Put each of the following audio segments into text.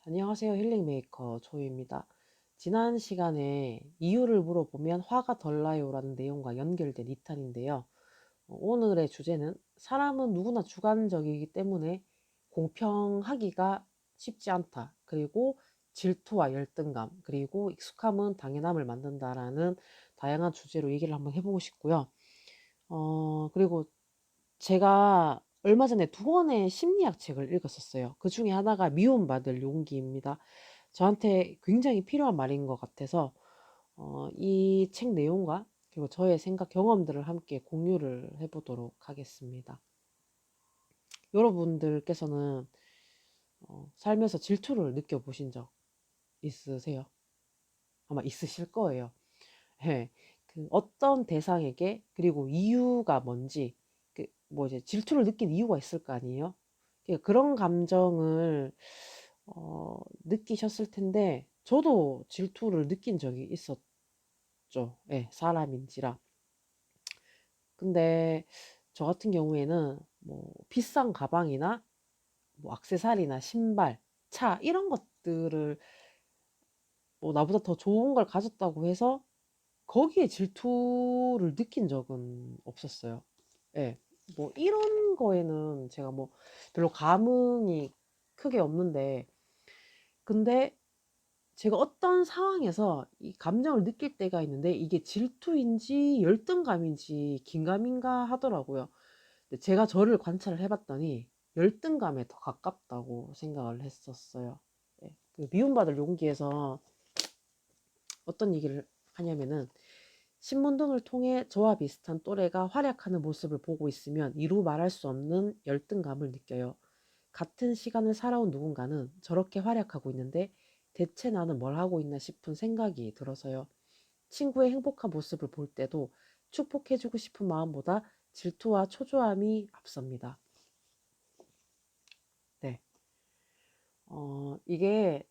안녕하세요. 힐링 메이커 조이입니다. 지난 시간에 이유를 물어보면 화가 덜 나요라는 내용과 연결된 2탄인데요. 오늘의 주제는 사람은 누구나 주관적이기 때문에 공평하기가 쉽지 않다. 그리고 질투와 열등감, 그리고 익숙함은 당연함을 만든다라는 다양한 주제로 얘기를 한번 해보고 싶고요. 그리고 제가 얼마 전에 두 권의 심리학 책을 읽었었어요. 그 중에 하나가 미움받을 용기입니다. 저한테 굉장히 필요한 말인 것 같아서 이 책 내용과 그리고 저의 생각 경험들을 함께 공유를 해보도록 하겠습니다. 여러분들께서는 살면서 질투를 느껴보신 적 있으세요? 아마 있으실 거예요. 예. 그 어떤 대상에게 그리고 이유가 뭔지 뭐 이제 질투를 느낀 이유가 있을 거 아니에요. 그런 감정을 느끼셨을 텐데 저도 질투를 느낀 적이 있었죠. 예, 사람인지라. 근데 저 같은 경우에는 뭐 비싼 가방이나 뭐 액세서리나 신발, 차 이런 것들을 뭐 나보다 더 좋은 걸 가졌다고 해서 거기에 질투를 느낀 적은 없었어요. 예. 뭐 이런 거에는 제가 뭐 별로 감흥이 크게 없는데 근데 제가 어떤 상황에서 이 감정을 느낄 때가 있는데 이게 질투인지 열등감인지 긴가민가 하더라고요. 근데 제가 저를 관찰을 해 봤더니 열등감에 더 가깝다고 생각을 했었어요. 예. 그 미움받을 용기에서 어떤 얘기를 하냐면은 신문 등을 통해 저와 비슷한 또래가 활약하는 모습을 보고 있으면 이루 말할 수 없는 열등감을 느껴요. 같은 시간을 살아온 누군가는 저렇게 활약하고 있는데 대체 나는 뭘 하고 있나 싶은 생각이 들어서요. 친구의 행복한 모습을 볼 때도 축복해주고 싶은 마음보다 질투와 초조함이 앞섭니다. 네. 이게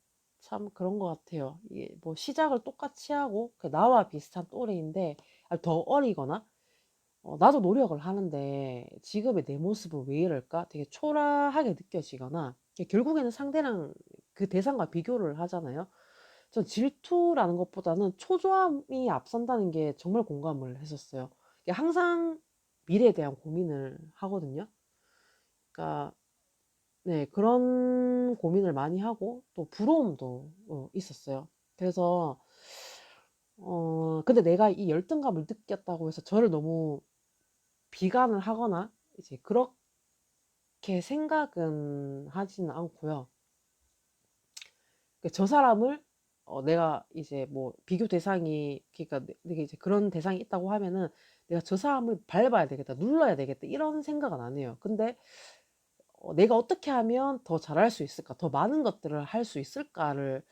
참 그런 것 같아요. 이게 뭐 시작을 똑같이 하고 나와 비슷한 또래인데 더 어리거나 나도 노력을 하는데 지금의 내 모습은 왜 이럴까? 되게 초라하게 느껴지거나 결국에는 상대랑 그 대상과 비교를 하잖아요. 전 질투라는 것보다는 초조함이 앞선다는 게 정말 공감을 했었어요. 이게 항상 미래에 대한 고민을 하거든요. 그러니까 네, 그런 고민을 많이 하고 또 부러움도 있었어요. 그래서 근데 내가 이 열등감을 느꼈다고 해서 저를 너무 비관을 하거나 이제 그렇게 생각은 하지는 않고요. 저 사람을 내가 이제 뭐 비교 대상이 그러니까 내가 이제 그런 대상이 있다고 하면은 '내가 저 사람을 밟아야 되겠다. 눌러야 되겠다.' 이런 생각은 안 해요. 근데 '내가 어떻게 하면 더 잘할 수 있을까? 더 많은 것들을 할 수 있을까?'를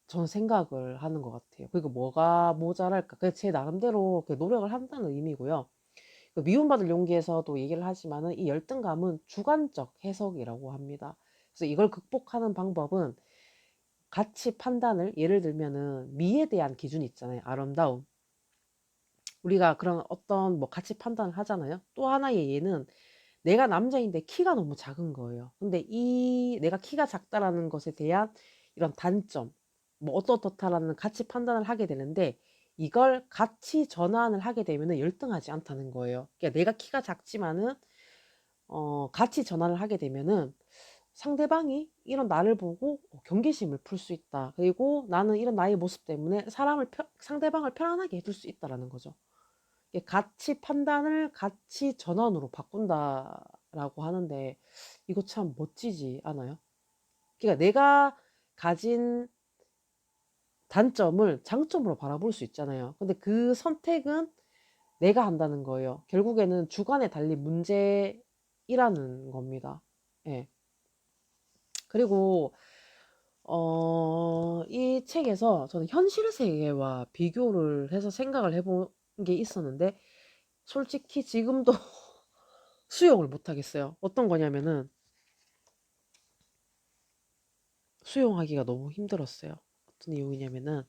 저는 생각을 하는 것 같아요. 그리고 '뭐가 모자랄까?' 그 제 나름대로 그 노력을 한다는 의미고요. 그 미움받을 용기에서도 얘기를 하지만은 이 열등감은 주관적 해석이라고 합니다. 그래서 이걸 극복하는 방법은 가치 판단을 예를 들면은 미에 대한 기준이 있잖아요. 아름다움. 우리가 그런 어떤 뭐 가치 판단을 하잖아요. 또 하나의 예는 내가 남자인데 키가 너무 작은 거예요. 근데 이 내가 키가 작다라는 것에 대한 이런 단점, 뭐 어떻다라는 가치 판단을 하게 되는데 이걸 가치 전환을 하게 되면은 열등하지 않다는 거예요. 그러니까 내가 키가 작지만은 가치 전환을 하게 되면은 상대방이 이런 나를 보고 경계심을 풀 수 있다. 그리고 나는 이런 나의 모습 때문에 상대방을 편안하게 해줄 수 있다라는 거죠. 이게 가치 판단을 가치 전환으로 바꾼다라고 하는데 이거 참 멋지지 않아요? 그러니까 내가 가진 단점을 장점으로 바라볼 수 있잖아요. 근데 그 선택은 내가 한다는 거예요. 결국에는 주관에 달린 문제이라는 겁니다. 예. 그리고 이 책에서 저는 현실 세계와 비교를 해서 생각을 해본 게 있었는데 솔직히 지금도 수용을 못 하겠어요. 어떤 거냐면은 수용하기가 너무 힘들었어요. 어떤 이유냐면은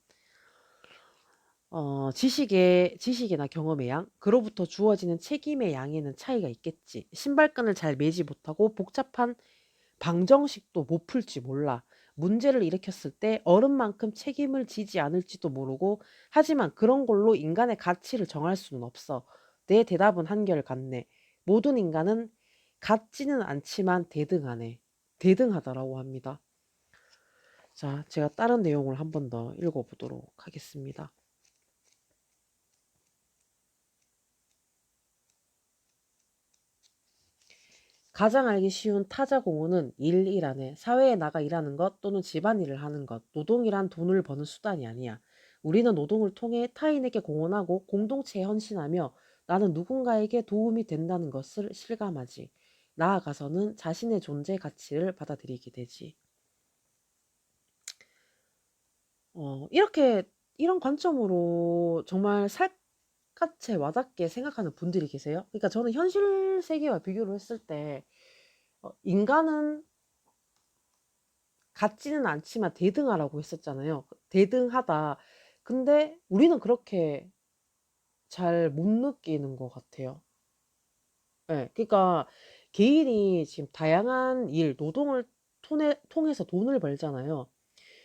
지식이나 경험의 양, 그로부터 주어지는 책임의 양에는 차이가 있겠지. 신발끈을 잘 매지 못하고 복잡한 방정식도 못 풀지 몰라. 문제를 일으켰을 때 어른만큼 책임을 지지 않을지도 모르고 하지만 그런 걸로 인간의 가치를 정할 수는 없어. 내 대답은 한결같네. 모든 인간은 같지는 않지만 대등하네. 대등하다라고 합니다. 자, 제가 다른 내용을 한 번 더 읽어보도록 하겠습니다. 가장 알기 쉬운 타자 공헌은 일이라네. 사회에 나가 일하는 것 또는 집안일을 하는 것. 노동이란 돈을 버는 수단이 아니야. 우리는 노동을 통해 타인에게 공헌하고 공동체에 헌신하며 나는 누군가에게 도움이 된다는 것을 실감하지. 나아가서는 자신의 존재 가치를 받아들이게 되지. 이렇게 이런 관점으로 정말 살갗에 와닿게 생각하는 분들이 계세요. 그러니까 저는 현실 세계와 비교를 했을 때 인간은 같지는 않지만 대등하라고 했었잖아요. 대등하다. 근데 우리는 그렇게 잘 못 느끼는 것 같아요. 예. 그러니까 개인이 지금 다양한 일, 노동을 통해서 돈을 벌잖아요.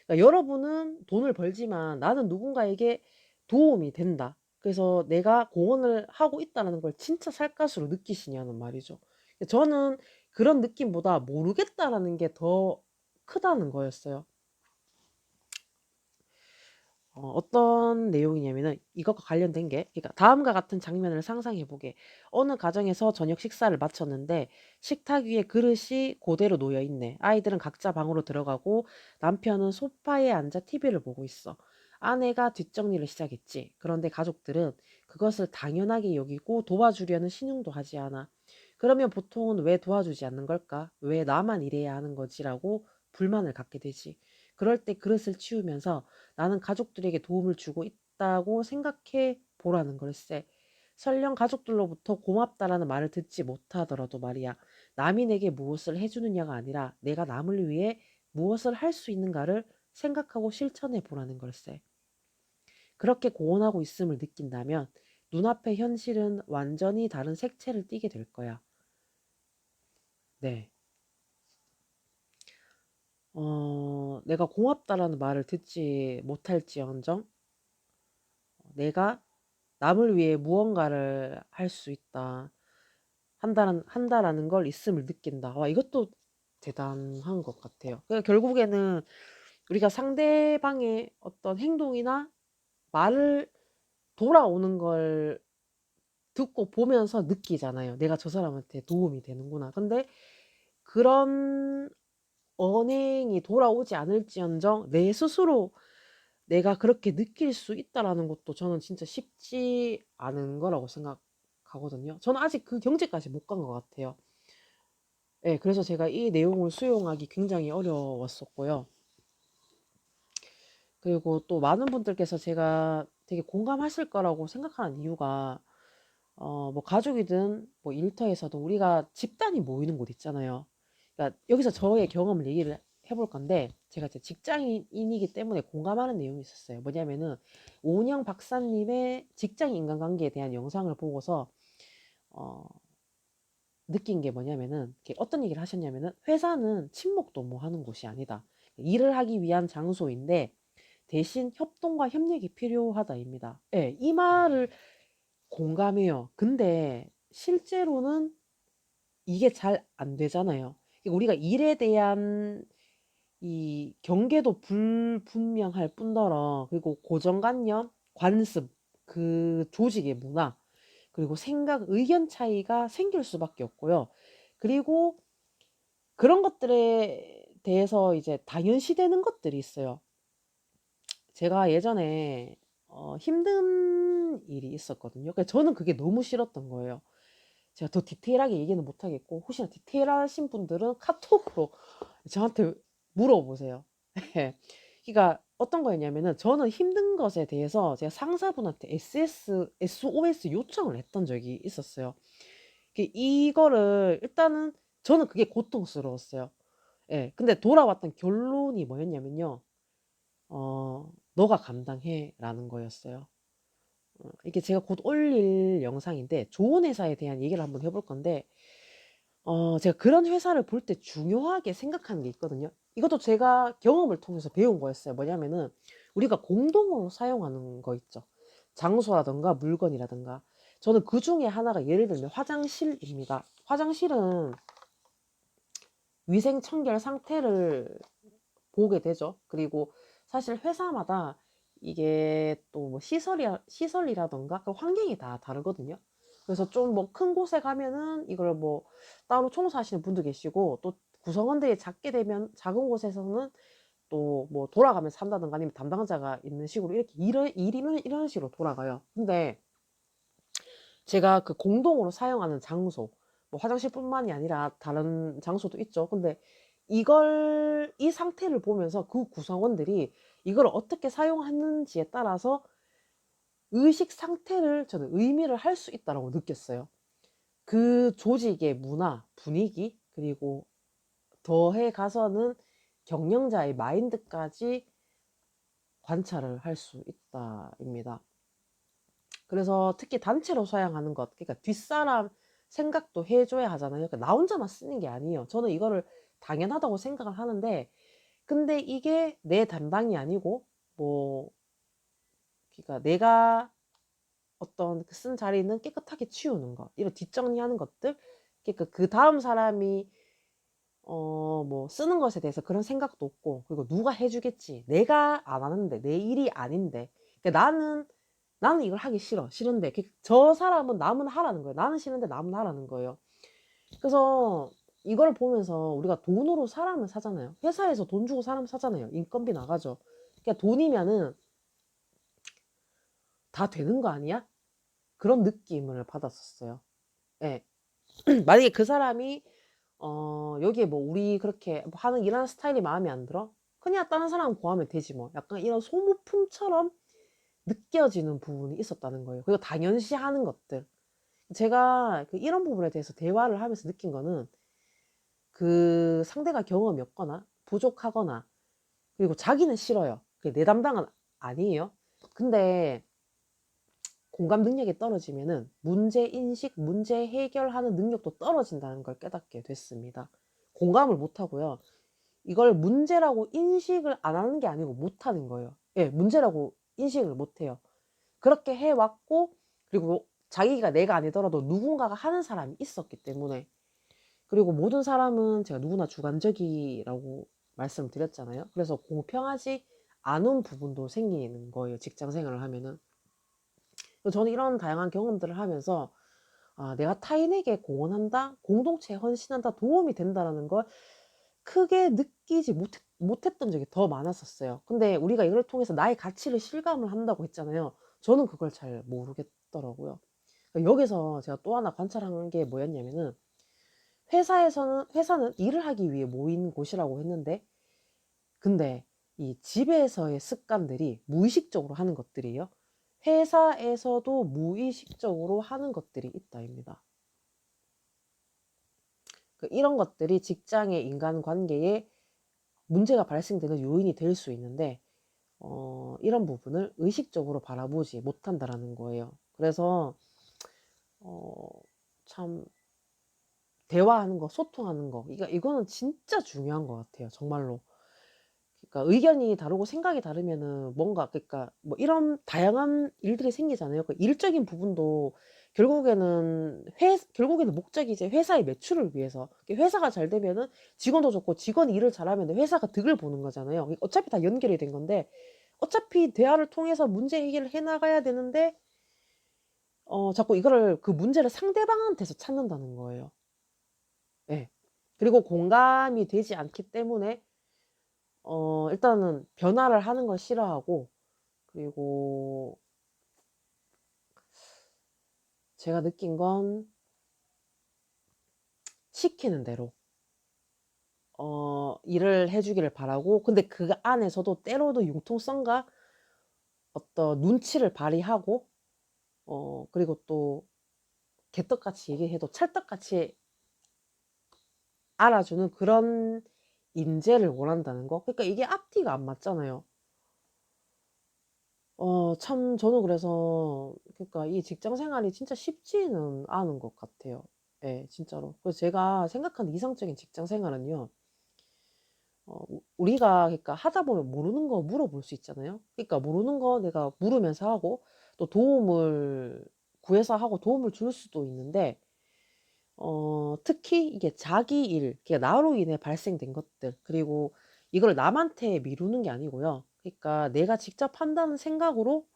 그러니까 여러분은 돈을 벌지만 나는 누군가에게 도움이 된다. 그래서 내가 공헌을 하고 있다는 걸 진짜 살갗으로 느끼시냐는 말이죠. 저는 그런 느낌보다 모르겠다라는 게 더 크다는 거였어요. 어떤 내용이냐면은 이것과 관련된 게, 그러니까 다음과 같은 장면을 상상해 보게. 어느 가정에서 저녁 식사를 마쳤는데 식탁 위에 그릇이 그대로 놓여 있네. 아이들은 각자 방으로 들어가고 남편은 소파에 앉아 TV를 보고 있어. 아내가 뒷정리를 시작했지. 그런데 가족들은 그것을 당연하게 여기고 도와주려는 신용도 하지 않아. 그러면 보통은 왜 도와주지 않는 걸까? 왜 나만 일해야 하는 거지라고 불만을 갖게 되지. 그럴 때 그릇을 치우면서 나는 가족들에게 도움을 주고 있다고 생각해 보라는 걸세. 설령 가족들로부터 고맙다라는 말을 듣지 못하더라도 말이야. 남이 내게 무엇을 해주느냐가 아니라 내가 남을 위해 무엇을 할 수 있는가를 생각하고 실천해 보라는 걸세. 그렇게 고언하고 있음을 느낀다면 눈앞의 현실은 완전히 다른 색채를 띠게 될 거야. 네. 내가 고맙다라는 말을 듣지 못할지언정 내가 남을 위해 무언가를 할 수 있다. 한다라는 걸 있음을 느낀다. 와, 이것도 대단한 것 같아요. 그러니까 결국에는 우리가 상대방의 어떤 행동이나 말을 돌아오는 걸 듣고 보면서 느끼잖아요. 내가 저 사람한테 도움이 되는구나. 근데 그런 언행이 돌아오지 않을지언정 내 스스로 내가 그렇게 느낄 수 있다라는 것도 저는 진짜 쉽지 않은 거라고 생각하거든요. 저는 아직 그 경지까지 못 간 것 같아요. 예, 그래서 제가 이 내용을 수용하기 굉장히 어려웠었고요. 그리고 또 많은 분들께서 제가 되게 공감하실 거라고 생각하는 이유가 뭐 가족이든 뭐 일터에서도 우리가 집단이 모이는 곳 있잖아요. 그러니까 여기서 저의 경험을 얘기를 해볼 건데 제가 이제 직장인이기 때문에 공감하는 내용이 있었어요. 뭐냐면은 오은영 박사님의 직장 인간관계에 대한 영상을 보고서 어, 느낀 게 뭐냐면은 어떤 얘기를 하셨냐면은 회사는 친목 도모하는 곳이 아니다. 일을 하기 위한 장소인데 대신 협동과 협력이 필요하다입니다. 예, 이 말을 공감해요. 근데 실제로는 이게 잘 안 되잖아요. 우리가 일에 대한 이 경계도 불분명할 뿐더러 그리고 고정관념, 관습, 그 조직의 문화, 그리고 생각, 의견 차이가 생길 수밖에 없고요. 그리고 그런 것들에 대해서 이제 당연시되는 것들이 있어요. 제가 예전에 힘든 일이 있었거든요. 그러니까 저는 그게 너무 싫었던 거예요. 제가 더 디테일하게 얘기는 못하겠고 혹시나 디테일하신 분들은 카톡으로 저한테 물어보세요. 그러니까 어떤 거였냐면은 저는 힘든 것에 대해서 제가 상사분한테 SOS 요청을 했던 적이 있었어요. 이거를 일단은 저는 그게 고통스러웠어요. 예. 근데 돌아왔던 결론이 뭐였냐면요. 너가 감당해라는 거였어요. 이게 제가 곧 올릴 영상인데 좋은 회사에 대한 얘기를 한번 해볼 건데 제가 그런 회사를 볼 때 중요하게 생각하는 게 있거든요. 이것도 제가 경험을 통해서 배운 거였어요. 뭐냐면은 우리가 공동으로 사용하는 거 있죠. 장소라든가 물건이라든가. 저는 그중에 하나가 예를 들면 화장실입니다. 화장실은 위생 청결 상태를 보게 되죠. 그리고 사실 회사마다 이게 또 뭐 시설이라던가 그 환경이 다 다르거든요. 그래서 좀 뭐 큰 곳에 가면은 이걸 뭐 따로 청소하시는 분도 계시고, 또 구성원들이 작게 되면 작은 곳에서는 또 뭐 돌아가면서 한다든가 아니면 담당자가 있는 식으로 이렇게 일이면 이런 식으로 돌아가요. 근데 제가 그 공동으로 사용하는 장소, 뭐 화장실뿐만이 아니라 다른 장소도 있죠. 근데 이 상태를 보면서 그 구성원들이 이걸 어떻게 사용하는지에 따라서 의식 상태를 저는 의미를 할 수 있다라고 느꼈어요. 그 조직의 문화, 분위기, 그리고 더해 가서는 경영자의 마인드까지 관찰을 할 수 있다입니다. 그래서 특히 단체로 사용하는 것, 그러니까 뒷사람 생각도 해줘야 하잖아요. 그러니까 나 혼자만 쓰는 게 아니에요. 저는 이거를 당연하다고 생각을 하는데, 근데 이게 내 담당이 아니고, 뭐, 그러니까 내가 어떤 쓴 자리는 깨끗하게 치우는 것, 이런 뒷정리하는 것들, 그러니까 그 다음 사람이 뭐 쓰는 것에 대해서 그런 생각도 없고, 그리고 누가 해주겠지. 내가 안 하는데, 내 일이 아닌데. 그러니까 나는 이걸 하기 싫은데, 저 사람은 남은 하라는 거예요. 나는 싫은데 남은 하라는 거예요. 그래서 이걸 보면서 우리가 돈으로 사람을 사잖아요. 회사에서 돈 주고 사람 사잖아요. 인건비 나가죠. 그러니까 돈이면은 다 되는 거 아니야? 그런 느낌을 받았었어요. 예. 만약에 그 사람이 여기에 뭐 우리 그렇게 뭐 하는 일하는 스타일이 마음에 안 들어? 그냥 다른 사람 구하면 되지 뭐. 약간 이런 소모품처럼 느껴지는 부분이 있었다는 거예요. 그리고 당연시하는 것들. 제가 이런 부분에 대해서 대화를 하면서 느낀 거는, 그 상대가 경험이 없거나 부족하거나, 그리고 자기는 싫어요. 그게 내 담당은 아니에요. 근데 공감 능력이 떨어지면은 문제 인식, 문제 해결하는 능력도 떨어진다는 걸 깨닫게 됐습니다. 공감을 못 하고요. 이걸 문제라고 인식을 안 하는 게 아니고 못 하는 거예요. 예, 문제라고 인식을 못 해요. 그렇게 해왔고, 그리고 자기가 내가 아니더라도 누군가가 하는 사람이 있었기 때문에. 그리고 모든 사람은 제가 누구나 주관적이라고 말씀드렸잖아요. 그래서 공평하지 않은 부분도 생기는 거예요. 직장 생활을 하면은. 저는 이런 다양한 경험들을 하면서, 아, 내가 타인에게 공헌한다, 공동체에 헌신한다, 도움이 된다라는 걸 크게 느끼지 못했던 적이 더 많았었어요. 근데 우리가 이걸 통해서 나의 가치를 실감을 한다고 했잖아요. 저는 그걸 잘 모르겠더라고요. 그러니까 여기서 제가 또 하나 관찰한 게 뭐였냐면은, 회사는 일을 하기 위해 모인 곳이라고 했는데, 근데 이 집에서의 습관들이 무의식적으로 하는 것들이에요. 회사에서도 무의식적으로 하는 것들이 있다입니다. 이런 것들이 직장의 인간관계에 문제가 발생되는 요인이 될 수 있는데, 이런 부분을 의식적으로 바라보지 못한다라는 거예요. 그래서 어, 참 대화하는 거, 소통하는 거, 이거는 진짜 중요한 것 같아요. 정말로. 그러니까 의견이 다르고 생각이 다르면은 뭔가, 그러니까 뭐 이런 다양한 일들이 생기잖아요. 그 일적인 부분도 결국에는 목적이 이제 회사의 매출을 위해서. 회사가 잘 되면은 직원도 좋고, 직원이 일을 잘하면 회사가 득을 보는 거잖아요. 어차피 다 연결이 된 건데, 어차피 대화를 통해서 문제 해결을 해 나가야 되는데, 자꾸 이거를 그 문제를 상대방한테서 찾는다는 거예요. 예. 그리고 공감이 되지 않기 때문에 일단은 변화를 하는 걸 싫어하고, 그리고 제가 느낀 건, 시키는 대로 일을 해 주기를 바라고, 근데 그 안에서도 때로는 융통성과 어떤 눈치를 발휘하고, 그리고 또 개떡같이 얘기해도 찰떡같이 알아주는 그런 인재를 원한다는 거. 그러니까 이게 앞뒤가 안 맞잖아요. 참 저는 그래서, 그러니까 이 직장 생활이 진짜 쉽지는 않은 것 같아요. 예, 진짜로. 그래서 제가 생각하는 이상적인 직장 생활은요. 우리가 그러니까 하다 보면 모르는 거 물어볼 수 있잖아요. 그러니까 모르는 거 내가 물으면서 하고 또 도움을 구해서 하고 도움을 줄 수도 있는데 특히 이게 자기 일, 그러니까 나로 인해 발생된 것들, 그리고 이걸 남한테 미루는 게 아니고요. 그러니까 내가 직접 한다는 생각으로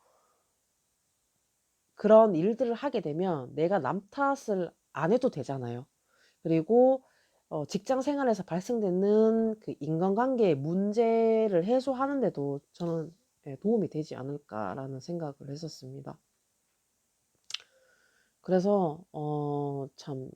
그런 일들을 하게 되면 내가 남 탓을 안 해도 되잖아요. 그리고 직장 생활에서 발생되는 그 인간관계의 문제를 해소하는 데도 저는 예, 도움이 되지 않을까라는 생각을 했었습니다. 그래서 참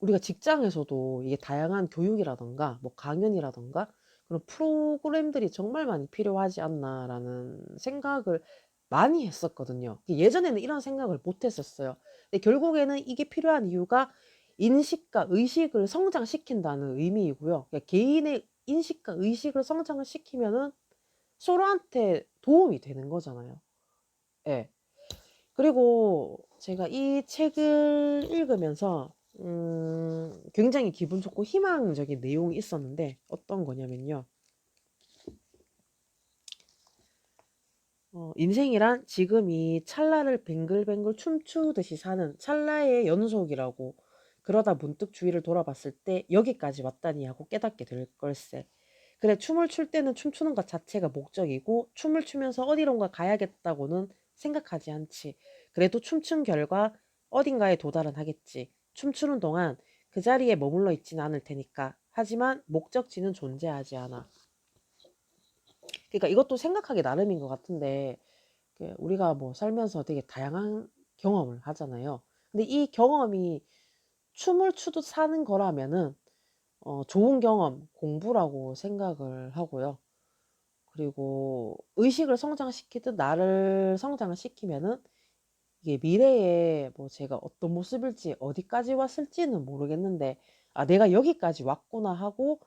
우리가 직장에서도 이게 다양한 교육이라던가 뭐 강연이라던가 그런 프로그램들이 정말 많이 필요하지 않나라는 생각을 많이 했었거든요. 예전에는 이런 생각을 못 했었어요. 근데 결국에는 이게 필요한 이유가 인식과 의식을 성장시킨다는 의미이고요. 그러니까 개인의 인식과 의식을 성장을 시키면은 서로한테 도움이 되는 거잖아요. 예. 그리고 제가 이 책을 읽으면서 굉장히 기분 좋고 희망적인 내용이 있었는데 어떤 거냐면요. 인생이란 지금이 찰나를 뱅글뱅글 춤추듯이 사는 찰나의 연속이라고 그러다 문득 주위를 돌아봤을 때 여기까지 왔다니 하고 깨닫게 될 걸세. 그래 춤을 출 때는 춤추는 것 자체가 목적이고 춤을 추면서 어디론가 가야겠다고는 생각하지 않지. 그래도 춤춘 결과 어딘가에 도달은 하겠지. 춤추는 동안 그 자리에 머물러 있진 않을 테니까. 하지만 목적지는 존재하지 않아. 그러니까 이것도 생각하기 나름인 것 같은데 우리가 뭐 살면서 되게 다양한 경험을 하잖아요. 근데 이 경험이 춤을 추듯 사는 거라면은 좋은 경험, 공부라고 생각을 하고요. 그리고 의식을 성장시키듯 나를 성장을 시키면은 이게 미래에 뭐 제가 어떤 모습일지 어디까지 왔을지는 모르겠는데 아 내가 여기까지 왔구나 하고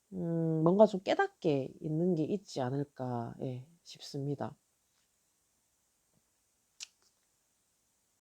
뭔가 좀 깨닫게 있는 게 있지 않을까 예, 싶습니다.